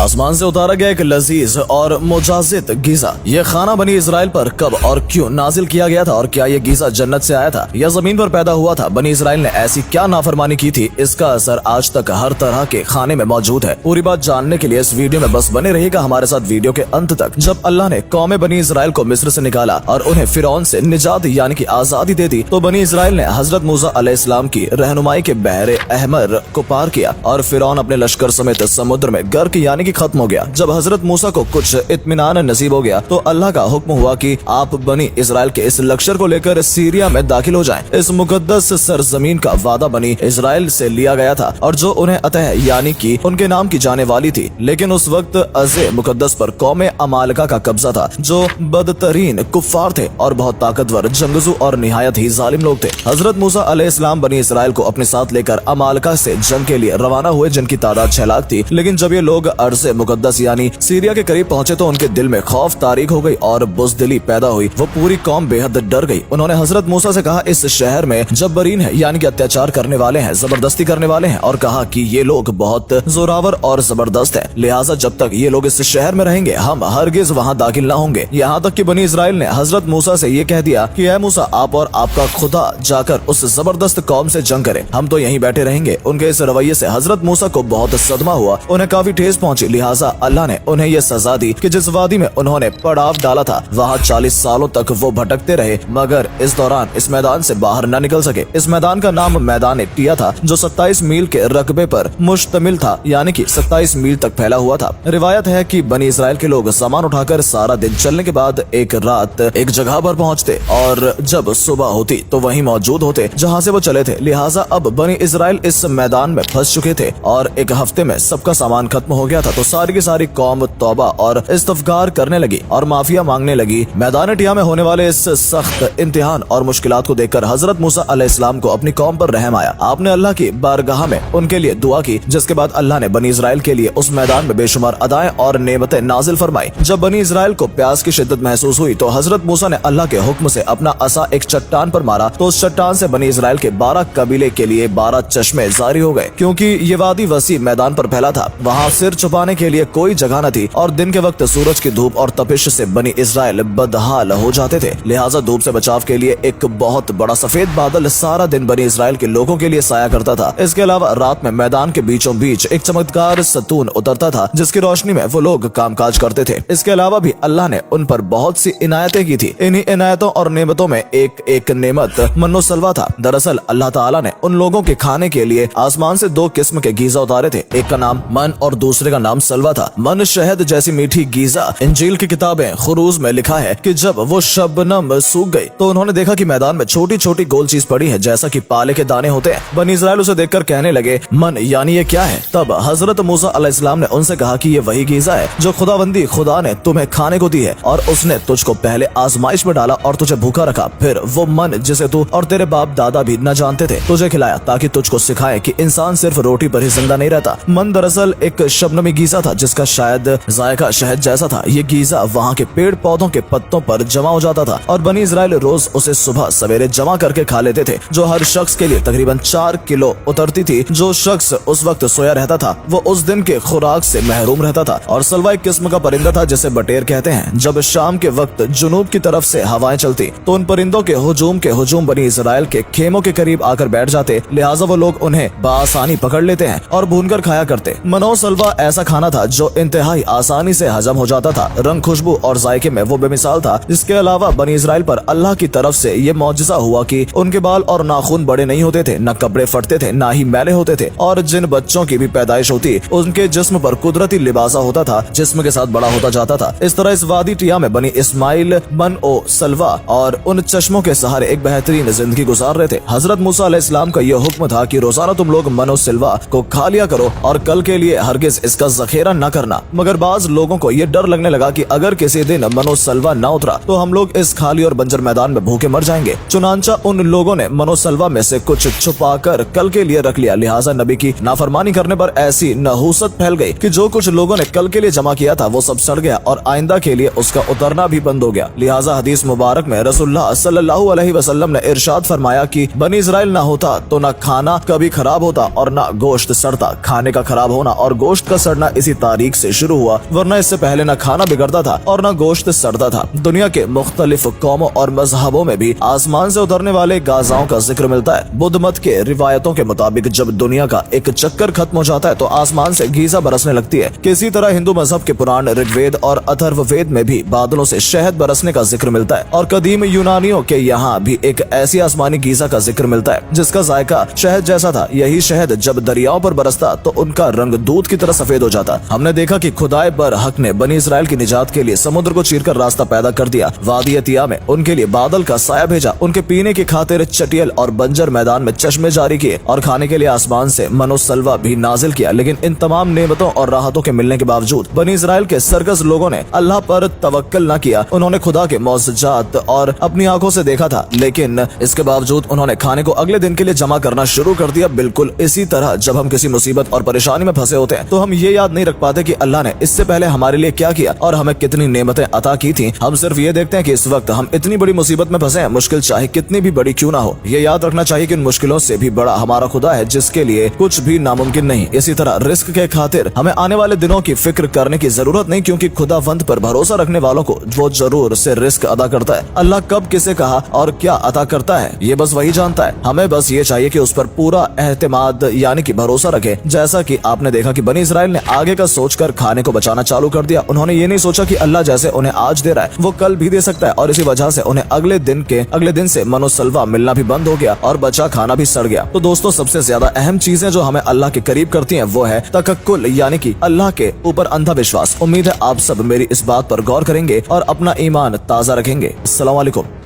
आसमान से उतारा गया एक लजीज और मुजाजिद गीजा। ये खाना बनी इसराइल पर कब और क्यों नाजिल किया गया था, और क्या ये गीजा जन्नत से आया था या जमीन पर पैदा हुआ था? बनी इसराइल ने ऐसी क्या नाफरमानी की थी, इसका असर आज तक हर तरह के खाने में मौजूद है। पूरी बात जानने के लिए इस वीडियो में बस बने रहिएगा हमारे साथ वीडियो के अंत तक। जब अल्लाह ने कौम बनी इसराइल को मिस्र से निकाला और उन्हें फिरौन से निजात यानी कि आजादी दे दी, तो बनी इसराइल ने हजरत मूसा अलैहिस्सलाम की रहनुमाई के बहरे अहमर को पार किया और फिरौन अपने लश्कर समेत समुद्र में गर्क यानी कि खत्म हो गया। जब हजरत मूसा को कुछ इत्मीनान नसीब हो गया तो अल्लाह का हुक्म हुआ कि आप बनी इसराइल के इस लश्कर को लेकर सीरिया में दाखिल हो जाएं। इस मुकद्दस सरजमीन का वादा बनी इसराइल से लिया गया था और जो उन्हें अतः यानी कि उनके नाम की जाने वाली थी। लेकिन उस वक्त अज़े मुकद्दस पर कौम अमालका का कब्जा था, जो बदतरीन कुफ्फार थे और बहुत ताकतवर जंगजू और निहायत ही जालिम लोग थे। हजरत मूसा अलैहिस्सलाम बनी इसराइल को अपने साथ लेकर अमालका से जंग के लिए रवाना हुए, जिनकी तादाद 6 लाख थी। लेकिन जब ये लोग अर्ज़े मुकद्दस यानी सीरिया के करीब पहुंचे तो उनके दिल में खौफ तारीख हो गई और बुज़दिली पैदा हुई। वो पूरी कौम बेहद डर गई। उन्होंने हजरत मूसा से कहा, इस शहर में जब्बरीन है यानी कि अत्याचार करने वाले हैं, जबरदस्ती करने वाले हैं, और कहा कि ये लोग बहुत जोरावर और जबरदस्त हैं, लिहाजा जब तक ये लोग इस शहर में रहेंगे हम हरगिज वहाँ दाखिल न होंगे। यहाँ तक कि बनी इसराइल ने हजरत मूसा से ये कह दिया कि ऐ मूसा, आप और आपका खुदा जाकर उस जबरदस्त कौम से जंग करें, हम तो यहीं बैठे रहेंगे। उनके इस रवैये से हजरत मूसा को बहुत सदमा हुआ, उन्हें काफी ठेस पहुंची। लिहाजा अल्लाह ने उन्हें ये सजा दी कि जिस वादी में उन्होंने पड़ाव डाला था वहाँ 40 सालों तक वो भटकते रहे, मगर इस दौरान इस मैदान से बाहर न निकल सके। इस मैदान का नाम मैदान टिया था, जो 27 मील के रकबे पर मुश्तमिल था, यानी कि 27 मील तक फैला हुआ था। रिवायत है कि बनी इसराइल के लोग सामान उठाकर सारा दिन चलने के बाद एक रात एक जगह पर पहुंचते और जब सुबह होती तो वहीं मौजूद होते जहां से वो चले थे। लिहाजा अब बनी इसराइल इस मैदान में फंस चुके थे और एक हफ्ते में सबका सामान खत्म हो गया था। तो सारी की सारी कौम तौबा और इस्तग़फ़ार करने लगी और माफिया मांगने लगी। मैदान टिया में होने वाले इस सख्त इम्तिहान और मुश्किलात को देखकर हजरत मूसा अलैहिस्सलाम को अपनी कौम पर रहम आया। आपने अल्लाह की बारगाह में उनके लिए दुआ की, जिसके बाद अल्लाह ने बनी इसराइल के लिए उस मैदान में बेशुमार अदाएं और नेमतें नाजिल फरमाई। जब बनी इसराइल को प्यास की शिद्दत महसूस हुई तो हजरत मूसा ने अल्लाह के हुक्म से अपना असा एक चट्टान पर मारा, तो उस चट्टान से बनी इसराइल के 12 कबीले के लिए 12 चश्मे जारी हो गए। क्योंकि ये वादी वसी मैदान पर फैला था, वहाँ सिर छुपाने के लिए कोई जगह न थी और दिन के वक्त सूरज की धूप और तपिश से बनी इसराइल बदहाल हो जाते थे। लिहाजा धूप से बचाव के लिए एक बहुत बड़ा सफेद बादल सारा दिन बनी इसराइल के लोगों के लिए साया करता था। इसके अलावा रात में मैदान के बीचों बीच एक चमत्कार सतून उतरता था, जिसकी रोशनी में वो लोग कामकाज करते थे। इसके अलावा भी अल्लाह ने उन पर बहुत सी इनायतें की थी। इन्हीं इनायतों और नेमतों में एक नेमत मन्नो सलवा था। दरअसल अल्लाह ताला ने उन लोगों के खाने के लिए आसमान से 2 किस्म के गीजा उतारे थे, एक का नाम मन और दूसरे का नाम सलवा था। मन शहद जैसी मीठी गीजा। इंजील की किताबें खुरूज में लिखा है कि जब वो शबनम सूख गई तो उन्होंने देखा कि मैदान में छोटी छोटी गोल चीज पड़ी है, जैसा कि पाले के दाने होते हैं। बनी इसराइल उसे देखकर कहने लगे, मन यानी ये क्या है? तब हजरत मूसा अलैहिस्सलाम ने उनसे कहा कि ये वही गीजा है जो खुदावंदी खुदा ने तुम्हें खाने को दी है, और उसने तुझको पहले आजमाइश में डाला और तुझे भूखा रखा, फिर वो मन जिसे तू और तेरे बाप दादा भी न जानते थे तुझे खिलाया, ताकि तुझको सिखाए कि इंसान सिर्फ रोटी पर ही जिंदा नहीं रहता। मन दरअसल एक शबनमी गीजा था जिसका शायद जायका शहद जैसा था। ये गीजा वहाँ के पेड़ पौधों के पत्तों पर जमा हो जाता था और बनी इसराइल रोज उसे सुबह सवेरे जमा करके खा लेते थे, जो हर शख्स के लिए तकरीबन 4 किलो उतरती थी। जो शख्स उस वक्त सोया रहता था वो उस दिन के खुराक से महरूम रहता था। और सलवा एक किस्म का परिंदा था जिसे बटेर कहते हैं। जब शाम के वक्त जुनूब की तरफ से हवाएं चलती तो उन परिंदों के हुजूम बनी इसराइल के खेमों के करीब आकर बैठ जाते। लिहाजा वो लोग उन्हें बासानी पकड़ लेते हैं और भूनकर खाया करते। मनो सलवा ऐसा खाना था जो इंतहाई आसानी से हजम हो जाता था। रंग, खुशबू और जायके में वो बेमिसाल था। इसके अलावा बनी इसराइल पर अल्लाह की तरफ से ये मौजज़ा हुआ कि उनके बाल और नाखून बड़े नहीं होते थे, न कपड़े फटते थे, न ही मैले होते थे, और जिन बच्चों की भी पैदाइश होती उनके जिस्म पर कुदरती लिबासा होता था, जिस्म के साथ बड़ा होता जाता था। इस तरह इस वादी टिया में बनी इस्माइल मन ओ सलवा और उन चश्मों के सहारे एक बेहतरीन जिंदगी गुजार रहे थे। हजरत मूसा अलैहिस्सलाम का यह हुक्म था कि रोजाना तुम लोग मनो सिल्वा को खा लिया करो और कल के लिए हरगिज इसका जखेरा न करना। मगर बाज लोगों को यह डर लगने लगा कि अगर किसी दिन मनो सलवा न उतरा तो हम लोग इस खाली और बंजर मैदान में भूखे मर जाएंगे। चुनांचा उन लोगों ने मनो सलवा में से कुछ छुपाकर कल के लिए रख लिया। लिहाजा नबी की नाफरमानी करने पर ऐसी नहूसत फैल गई कि जो कुछ लोगों ने कल के लिए जमा किया था वो सब सड़ गया और आइंदा के लिए उसका उतरना भी बंद हो गया। लिहाजा हदीस मुबारक में रसूलुल्लाह सल्लल्लाहु अलैहि वसल्लम ने इरशाद फरमाया कि बनी इसराइल ना होता तो ना खाना कभी खराब होता और ना गोश्त सड़ता। खाने का खराब होना और गोश्त का सड़ना खाना इसी तारीख से शुरू हुआ, वरना इससे पहले न खाना बिगड़ता था और न गोश्त सड़ता था। दुनिया के मुख्तलिफ कौमों और मजहबों में भी आसमान से उतरने वाले गाजाओं का जिक्र मिलता है। बुद्ध मत के रिवायतों के मुताबिक जब दुनिया का एक चक्कर खत्म हो जाता है तो आसमान से गीजा बरसने लगती है। किसी तरह हिंदू मजहब के पुराण ऋग्वेद और अथर्ववेद में भी बादलों से शहद बरसने का जिक्र मिलता है और कदीम यूनानियों के यहाँ भी एक ऐसी आसमानी गीजा का जिक्र मिलता है जिसका जायका शहद जैसा था। यही शहद जब दरियाओं पर बरसता तो उनका रंग दूध की तरह सफेद हो जाता। हमने देखा कि खुदाए बर हक ने बनी इस्राइल की निजात के लिए समुद्र को चीरकर रास्ता पैदा कर दिया। वादी तिया में उनके लिए बादल का साया भेजा, उनके पीने की खातिर चटियल और बंजर मैदान में चश्मे जारी किए और खाने के लिए आसमान से मनोसलवा भी नाजिल किया। लेकिन इन तमाम नेमतों और राहतों के मिलने के बावजूद बनी इस्राइल के सरकस लोगों ने अल्लाह पर तवक्कल न किया। उन्होंने खुदा के मौजूजात और अपनी आंखों से देखा था, लेकिन इसके बावजूद उन्होंने खाने को अगले दिन के लिए जमा करना शुरू कर दिया। बिल्कुल इसी तरह जब हम किसी मुसीबत और परेशानी में फंसे होते हैं तो हम ये याद नहीं रख पाते कि अल्लाह ने इससे पहले हमारे लिए क्या किया और हमें कितनी नेमतें अता की थी। हम सिर्फ ये देखते हैं कि इस वक्त हम इतनी बड़ी मुसीबत में फंसे हैं। मुश्किल चाहे कितनी भी बड़ी क्यों ना हो, ये याद रखना चाहिए कि इन मुश्किलों से भी बड़ा हमारा खुदा है जिसके लिए कुछ भी नामुमकिन नहीं। इसी तरह रिस्क के खातिर हमें आने वाले दिनों की फिक्र करने की जरूरत नहीं, क्योंकि खुदावंद पर भरोसा रखने वालों को वो जरूर से रिस्क अदा करता है। अल्लाह कब किसे कहा और क्या अता करता है ये बस वही जानता है। हमें बस ये चाहिए कि उस पर पूरा एहतिमाद यानी कि भरोसा रखे। जैसा कि आपने देखा कि बनी इस्राइल ने आगे का सोचकर खाने को बचाना चालू कर दिया। उन्होंने ये नहीं सोचा कि अल्लाह जैसे उन्हें आज दे रहा है वो कल भी दे सकता है, और इसी वजह से उन्हें अगले दिन से मनोसलवा मिलना भी बंद हो गया और बचा खाना भी सड़ गया। तो दोस्तों, सबसे ज्यादा अहम चीजें जो हमें अल्लाह के करीब करती हैं वो है तकक्कुल यानी कि अल्लाह के ऊपर अंधा विश्वास। उम्मीद है आप सब मेरी इस बात पर गौर करेंगे और अपना ईमान ताजा रखेंगे। अस्सलाम वालेकुम।